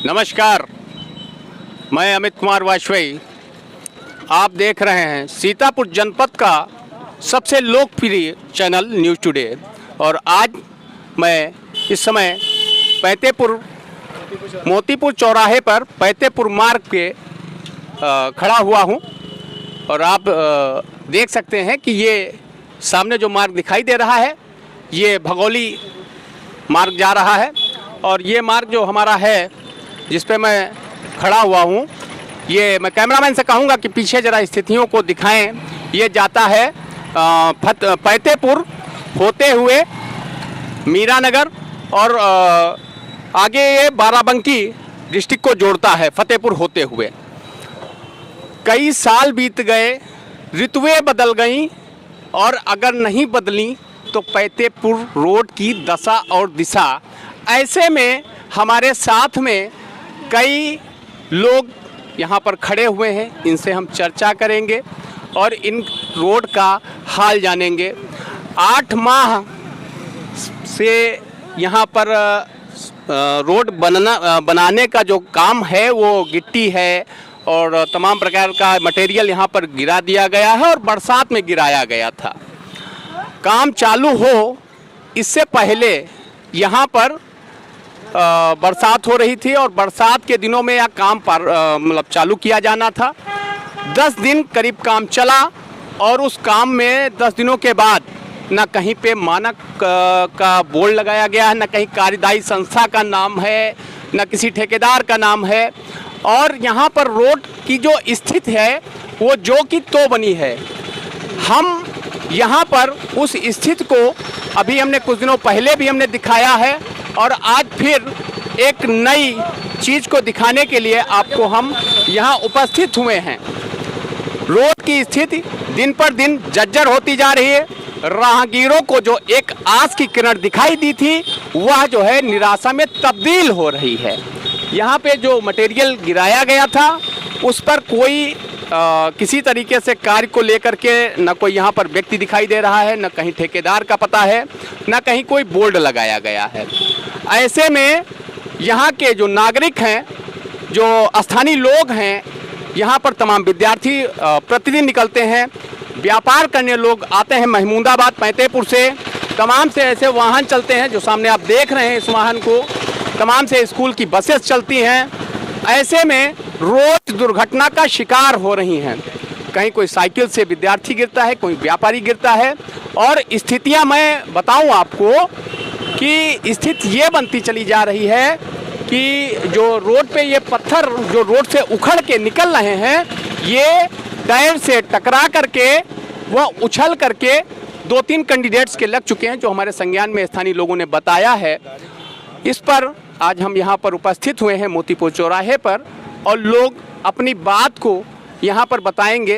नमस्कार, मैं अमित कुमार वाजपेयी। आप देख रहे हैं सीतापुर जनपद का सबसे लोकप्रिय चैनल न्यूज़ टुडे। और आज मैं इस समय मोतीपुर चौराहे पर पैतेपुर मार्ग पे खड़ा हुआ हूँ। और आप देख सकते हैं कि ये सामने जो मार्ग दिखाई दे रहा है ये भगोली मार्ग जा रहा है। और ये मार्ग जो हमारा है जिस पे मैं खड़ा हुआ हूँ, ये मैं कैमरामैन से कहूँगा कि पीछे ज़रा स्थितियों को दिखाएं। ये जाता है पैतेपुर होते हुए मीरानगर और आगे ये बाराबंकी डिस्ट्रिक्ट को जोड़ता है फतेहपुर होते हुए। कई साल बीत गए, ऋतुएं बदल गईं और अगर नहीं बदली तो पैतेपुर रोड की दशा और दिशा। ऐसे में हमारे साथ में कई लोग यहाँ पर खड़े हुए हैं, इनसे हम चर्चा करेंगे और इन रोड का हाल जानेंगे। 8 माह से यहाँ पर रोड बनाने का जो काम है वो गिट्टी है और तमाम प्रकार का मटेरियल यहाँ पर गिरा दिया गया है और बरसात में गिराया गया था। काम चालू हो इससे पहले यहाँ पर बरसात हो रही थी और बरसात के दिनों में यह काम मतलब चालू किया जाना था। 10 दिन करीब काम चला और उस काम में 10 दिनों के बाद न कहीं पे मानक का बोर्ड लगाया गया है, न कहीं कार्यदायी संस्था का नाम है, न किसी ठेकेदार का नाम है। और यहाँ पर रोड की जो स्थिति है वो जो कि तो बनी है। हम यहाँ पर उस स्थिति को अभी हमने कुछ दिनों पहले भी हमने दिखाया है और आज फिर एक नई चीज़ को दिखाने के लिए आपको हम यहाँ उपस्थित हुए हैं। रोड की स्थिति दिन पर दिन जर्जर होती जा रही है। राहगीरों को जो एक आस की किरण दिखाई दी थी वह जो है निराशा में तब्दील हो रही है। यहाँ पे जो मटेरियल गिराया गया था उस पर कोई किसी तरीके से कार्य को लेकर के न कोई यहाँ पर व्यक्ति दिखाई दे रहा है, न कहीं ठेकेदार का पता है, न कहीं कोई बोर्ड लगाया गया है। ऐसे में यहाँ के जो नागरिक हैं, जो स्थानीय लोग हैं, यहाँ पर तमाम विद्यार्थी प्रतिदिन निकलते हैं, व्यापार करने लोग आते हैं महमूदाबाद पैतेपुर से, तमाम से ऐसे वाहन चलते हैं जो सामने आप देख रहे हैं इस वाहन को, तमाम से स्कूल की बसेस चलती हैं। ऐसे में रोज दुर्घटना का शिकार हो रही हैं। कहीं कोई साइकिल से विद्यार्थी गिरता है, कोई व्यापारी गिरता है। और स्थितियां मैं बताऊं आपको कि स्थिति ये बनती चली जा रही है कि जो रोड पे ये पत्थर जो रोड से उखड़ के निकल रहे हैं ये टायर से टकरा करके वह उछल करके 2-3 कैंडिडेट्स के लग चुके हैं, जो हमारे संज्ञान में स्थानीय लोगों ने बताया है। इस पर आज हम यहाँ पर उपस्थित हुए हैं मोतीपुर चौराहे पर और लोग अपनी बात को यहाँ पर बताएंगे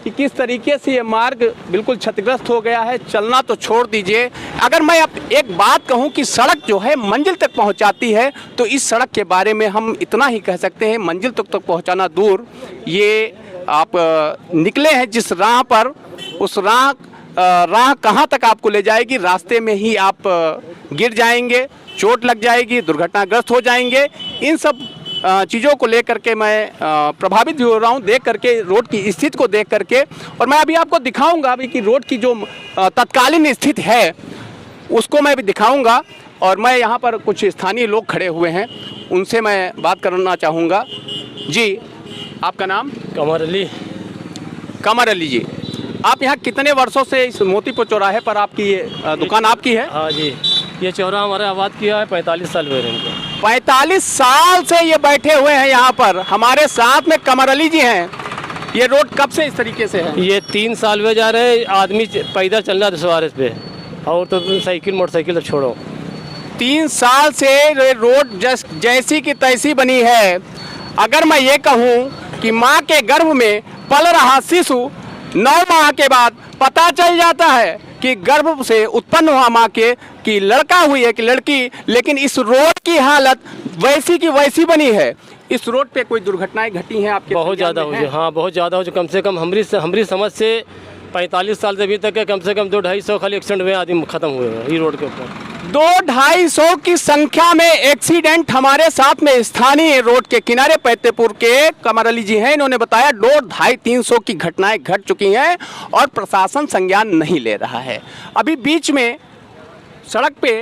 कि किस तरीके से ये मार्ग बिल्कुल क्षतिग्रस्त हो गया है। चलना तो छोड़ दीजिए, अगर मैं अब एक बात कहूँ कि सड़क जो है मंजिल तक पहुँचाती है तो इस सड़क के बारे में हम इतना ही कह सकते हैं, मंजिल तक पहुँचाना दूर, ये आप निकले हैं जिस राह पर, उस राह कहाँ तक आपको ले जाएगी, रास्ते में ही आप गिर जाएंगे, चोट लग जाएगी, दुर्घटनाग्रस्त हो जाएंगे। इन सब चीज़ों को लेकर के मैं प्रभावित भी हो रहा हूँ देख करके, रोड की स्थिति को देख करके। और मैं अभी आपको दिखाऊंगा अभी कि रोड की जो तत्कालीन स्थिति है उसको मैं भी दिखाऊंगा। और मैं यहाँ पर कुछ स्थानीय लोग खड़े हुए हैं, उनसे मैं बात करना चाहूँगा। जी, आपका नाम? कमर अली। कमर अली जी, आप यहाँ कितने वर्षों से इस मोतीपुर चौराहे पर आपकी ये दुकान आपकी है? हाँ जी, ये चौराहा हमारा आबाद किया है 45 साल हुए इनको। 45 साल से ये बैठे हुए हैं यहाँ पर। हमारे साथ में कमर अली जी हैं। ये रोड कब से इस तरीके से है? ये 3 साल हुए जा रहे हैं। आदमी पैदल चल रहा है दुश्वार पे, और तो साइकिल मोटरसाइकिल तो छोड़ो। 3 साल से रोड जैसी की तैसी बनी है। अगर मैं ये कहूँ कि माँ के गर्भ में पल रहा शिशु 9 माह के बाद पता चल जाता है कि गर्भ से उत्पन्न हुआ माँ के कि लड़का हुई है कि लड़की, लेकिन इस रोड की हालत वैसी की वैसी बनी है। इस रोड पे कोई दुर्घटनाएं घटी हैं आपके? बहुत ज़्यादा हो जो, हाँ बहुत ज़्यादा हो जो। कम से कम हमारी समझ से 45 साल से अभी तक कम से कम 200-250 खाली एक्सीडेंट हुए, आदमी ख़त्म हुए हैं ये रोड के ऊपर। 200-250 की संख्या में एक्सीडेंट हमारे साथ में स्थानीय रोड के किनारे पैतेपुर के कमर अली जी हैं। इन्होंने बताया 200-250-300 की घटनाएं घट चुकी हैं और प्रशासन संज्ञान नहीं ले रहा है। अभी बीच में सड़क पे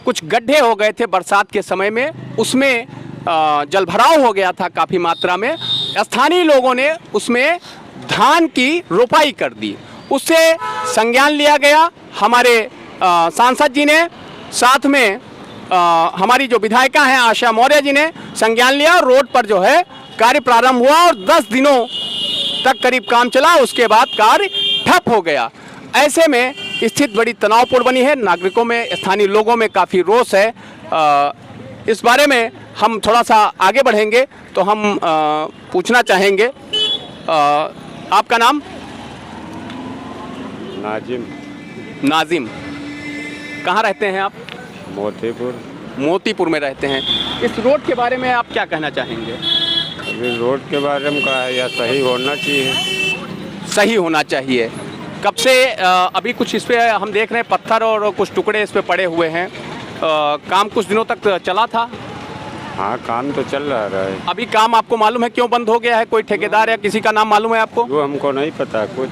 कुछ गड्ढे हो गए थे बरसात के समय में, उसमें जलभराव हो गया था काफ़ी मात्रा में। स्थानीय लोगों ने उसमें धान की रोपाई कर दी, उससे संज्ञान लिया गया। हमारे सांसद जी ने, साथ में हमारी जो विधायिका हैं आशा मौर्य जी ने संज्ञान लिया। रोड पर जो है कार्य प्रारंभ हुआ और 10 दिनों तक करीब काम चला, उसके बाद कार्य ठप हो गया। ऐसे में स्थिति बड़ी तनावपूर्ण बनी है। नागरिकों में, स्थानीय लोगों में काफ़ी रोष है। इस बारे में हम थोड़ा सा आगे बढ़ेंगे तो हम पूछना चाहेंगे, आपका नाम? नाजिम। कहाँ रहते हैं आप? मोतीपुर में रहते हैं। इस रोड के बारे में आप क्या कहना चाहेंगे? अभी रोड के बारे में कहा या सही होना चाहिए। सही होना चाहिए। कब से अभी कुछ इस पे हम देख रहे हैं पत्थर और कुछ टुकड़े इस पे पड़े हुए हैं। काम कुछ दिनों तक चला था। हाँ, काम तो चल रहा है। अभी काम आपको मालूम है क्यों बंद हो गया है? कोई ठेकेदार या किसी का नाम मालूम है आपको? वो हमको नहीं पता कुछ।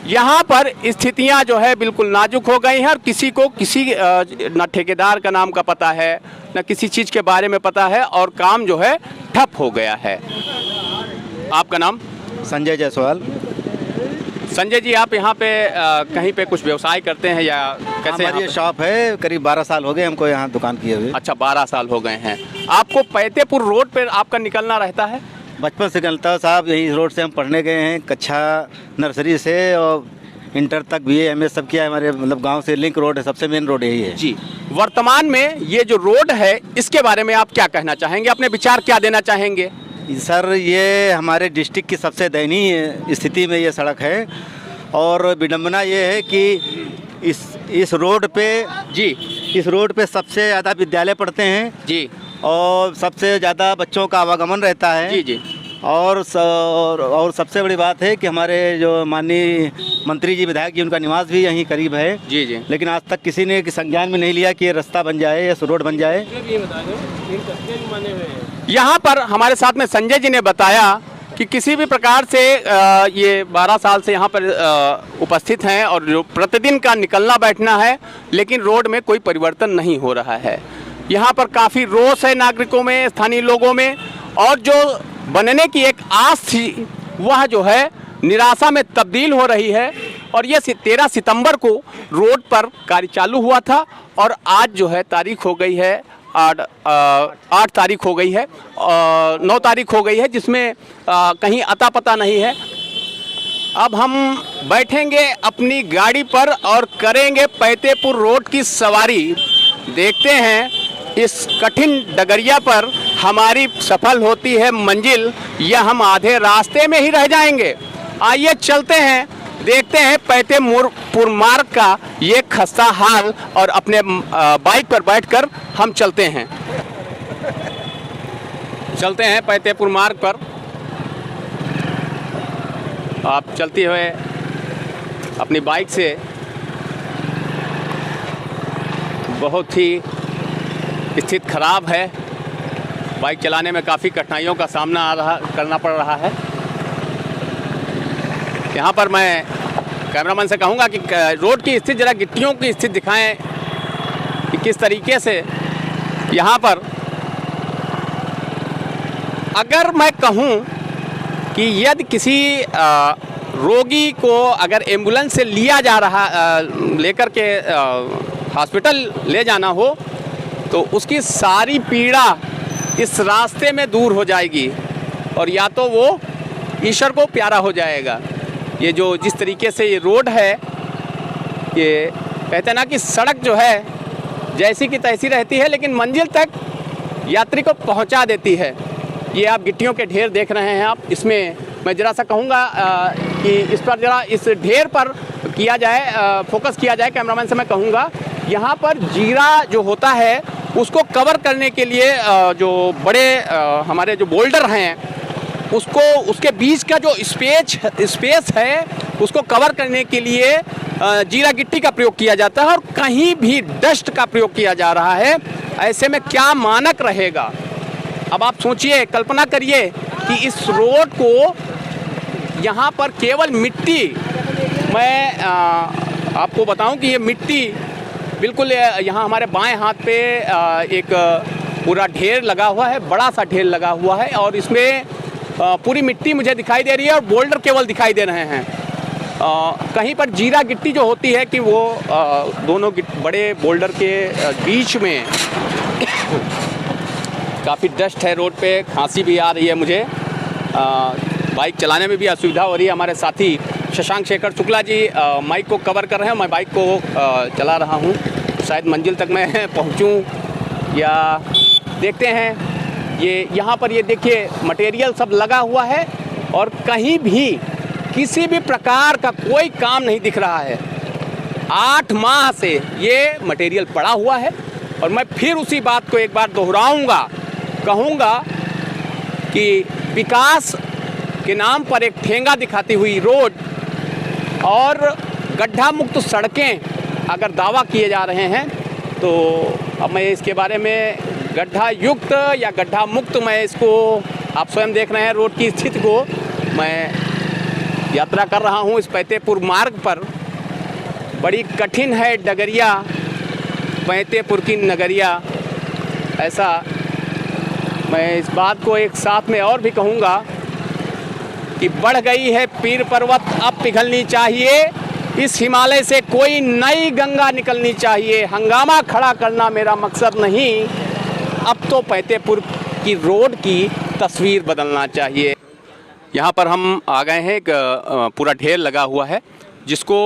यहाँ पर स्थितियाँ जो है बिल्कुल नाजुक हो गई हैं और किसी को न ठेकेदार का नाम का पता है, न किसी चीज़ के बारे में पता है और काम जो है ठप हो गया है। आपका नाम? संजय जायसवाल। संजय जी, आप यहाँ पे कहीं पे कुछ व्यवसाय करते हैं या कैसे? हमारी ये शॉप है, करीब 12 साल हो गए हमको यहाँ दुकान किए हुए। अच्छा, 12 साल हो गए हैं। आपको पैतेपुर रोड पर आपका निकलना रहता है? बचपन से निकलता है साहब, यही रोड से हम पढ़ने गए हैं, कक्षा नर्सरी से और इंटर तक भी एमए सब किया है। हमारे मतलब गांव से लिंक रोड है, सबसे मेन रोड यही है जी। वर्तमान में ये जो रोड है इसके बारे में आप क्या कहना चाहेंगे? अपने विचार क्या देना चाहेंगे? सर, ये हमारे डिस्ट्रिक्ट की सबसे दयनीय स्थिति में ये सड़क है और विडम्बना ये है कि इस रोड पे जी, इस रोड पे सबसे ज़्यादा विद्यालय पढ़ते हैं जी, और सबसे ज़्यादा बच्चों का आवागमन रहता है। जी, जी। और सबसे बड़ी बात है कि हमारे जो माननीय मंत्री जी, विधायक जी, उनका निवास भी यहीं करीब है। जी, जी। लेकिन आज तक किसी ने संज्ञान में नहीं लिया कि ये रास्ता बन जाए या रोड बन जाए। यहाँ पर हमारे साथ में संजय जी ने बताया कि किसी भी प्रकार से ये 12 साल से यहाँ पर उपस्थित हैं और जो प्रतिदिन का निकलना बैठना है, लेकिन रोड में कोई परिवर्तन नहीं हो रहा है। यहाँ पर काफ़ी रोष है नागरिकों में, स्थानीय लोगों में, और जो बनने की एक आस थी वह जो है निराशा में तब्दील हो रही है। और ये 13 सितंबर को रोड पर कार्य चालू हुआ था और आज जो है तारीख हो गई है 8 तारीख हो गई है, 9 तारीख हो गई है, जिसमें कहीं अता पता नहीं है। अब हम बैठेंगे अपनी गाड़ी पर और करेंगे पैतेपुर रोड की सवारी। देखते हैं इस कठिन डगरिया पर हमारी सफल होती है मंजिल या हम आधे रास्ते में ही रह जाएंगे। आइए चलते हैं, देखते हैं पैतेपुर मार्ग का ये खस्ता हाल और अपने बाइक पर बैठकर हम चलते हैं पैतेपुर मार्ग पर। आप चलते हुए अपनी बाइक से बहुत ही स्थिति खराब है। बाइक चलाने में काफ़ी कठिनाइयों का सामना करना पड़ रहा है। यहाँ पर मैं कैमरामैन से कहूँगा कि रोड की स्थिति, ज़रा गिट्टियों की स्थिति दिखाएं कि किस तरीके से यहाँ पर, अगर मैं कहूँ कि यदि किसी रोगी को अगर एम्बुलेंस से लिया जा रहा लेकर के हॉस्पिटल ले जाना हो तो उसकी सारी पीड़ा इस रास्ते में दूर हो जाएगी और या तो वो ईश्वर को प्यारा हो जाएगा। ये जो जिस तरीके से ये रोड है, ये कहते हैं ना कि सड़क जो है जैसी की तैसी रहती है लेकिन मंजिल तक यात्री को पहुंचा देती है। ये आप गिट्टियों के ढेर देख रहे हैं आप, इसमें मैं ज़रा सा कहूँगा कि इस पर ज़रा इस ढेर पर किया जाए, फोकस किया जाए। कैमरामैन से मैं कहूँगा यहाँ पर जीरा जो होता है उसको कवर करने के लिए जो बड़े हमारे जो बोल्डर हैं उसको, उसके बीच का जो स्पेस है उसको कवर करने के लिए जीरा गिट्टी का प्रयोग किया जाता है और कहीं भी डस्ट का प्रयोग किया जा रहा है। ऐसे में क्या मानक रहेगा? अब आप सोचिए, कल्पना करिए कि इस रोड को यहाँ पर केवल मिट्टी, मैं आपको बताऊं कि ये मिट्टी बिल्कुल यहाँ हमारे बाएं हाथ पे एक पूरा ढेर लगा हुआ है, बड़ा सा ढेर लगा हुआ है और इसमें पूरी मिट्टी मुझे दिखाई दे रही है और बोल्डर केवल दिखाई दे रहे हैं। कहीं पर जीरा गिट्टी जो होती है कि वो दोनों बड़े बोल्डर के बीच में काफ़ी डस्ट है रोड पे, खांसी भी आ रही है मुझे, बाइक चलाने में भी असुविधा हो रही है। हमारे साथी शशांक शेखर शुक्ला जी माइक को कवर कर रहे हैं, मैं बाइक को चला रहा हूँ। शायद मंजिल तक मैं पहुँचूँ या देखते हैं। ये यहाँ पर ये देखिए मटेरियल सब लगा हुआ है और कहीं भी किसी भी प्रकार का कोई काम नहीं दिख रहा है। 8 माह से ये मटेरियल पड़ा हुआ है और मैं फिर उसी बात को एक बार दोहराऊंगा, कहूँगा कि विकास के नाम पर एक ठेंगा दिखाती हुई रोड और गड्ढा मुक्त सड़कें अगर दावा किए जा रहे हैं तो अब मैं इसके बारे में गड्ढा युक्त या गड्ढा मुक्त, मैं इसको, आप स्वयं देख रहे हैं रोड की स्थिति को। मैं यात्रा कर रहा हूँ इस पैतेपुर मार्ग पर, बड़ी कठिन है डगरिया, पैतेपुर की नगरिया। ऐसा मैं इस बात को एक साथ में और भी कहूँगा कि बढ़ गई है पीर पर्वत, अब पिघलनी चाहिए, इस हिमालय से कोई नई गंगा निकलनी चाहिए। हंगामा खड़ा करना मेरा मकसद नहीं, अब तो पैतेपुर की रोड की तस्वीर बदलना चाहिए। यहाँ पर हम आ गए हैं, एक पूरा ढेर लगा हुआ है जिसको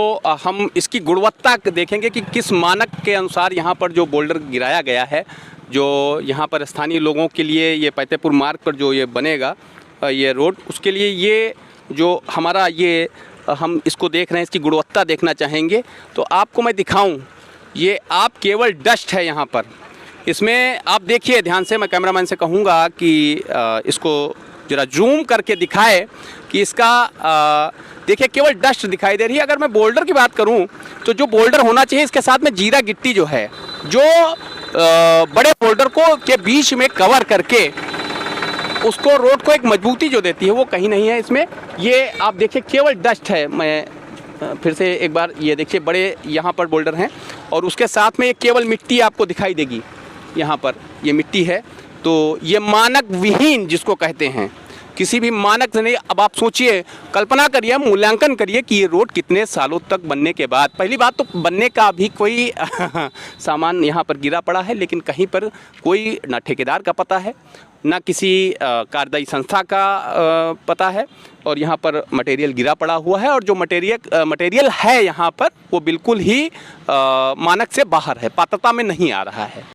हम इसकी गुणवत्ता देखेंगे कि किस मानक के अनुसार यहाँ पर जो बोल्डर गिराया गया है, जो यहाँ पर स्थानीय लोगों के लिए ये पैतेपुर मार्ग पर जो ये बनेगा ये रोड, उसके लिए ये जो हमारा ये हम इसको देख रहे हैं, इसकी गुणवत्ता देखना चाहेंगे। तो आपको मैं दिखाऊं, ये आप केवल डस्ट है यहाँ पर, इसमें आप देखिए ध्यान से। मैं कैमरामैन से कहूँगा कि इसको ज़रा जूम करके दिखाए कि इसका देखिए केवल डस्ट दिखाई दे रही है। अगर मैं बोल्डर की बात करूं तो जो बोल्डर होना चाहिए इसके साथ में जीरा गिट्टी जो है, जो बड़े बोल्डर को के बीच में कवर करके उसको रोड को एक मजबूती जो देती है वो कहीं नहीं है इसमें। ये आप देखिए केवल डस्ट है। मैं फिर से एक बार ये देखिए, बड़े यहाँ पर बोल्डर हैं और उसके साथ में ये केवल मिट्टी आपको दिखाई देगी। यहाँ पर ये मिट्टी है, तो ये मानक विहीन जिसको कहते हैं, किसी भी मानक से नहीं। अब आप सोचिए, कल्पना करिए, मूल्यांकन करिए कि ये रोड कितने सालों तक बनने के बाद, पहली बात तो बनने का अभी कोई सामान यहाँ पर गिरा पड़ा है, लेकिन कहीं पर कोई ना ठेकेदार का पता है ना किसी कार्यदायी संस्था का पता है और यहाँ पर मटेरियल गिरा पड़ा हुआ है और जो मटेरियल है यहाँ पर वो बिल्कुल ही मानक से बाहर है, पात्रता में नहीं आ रहा है।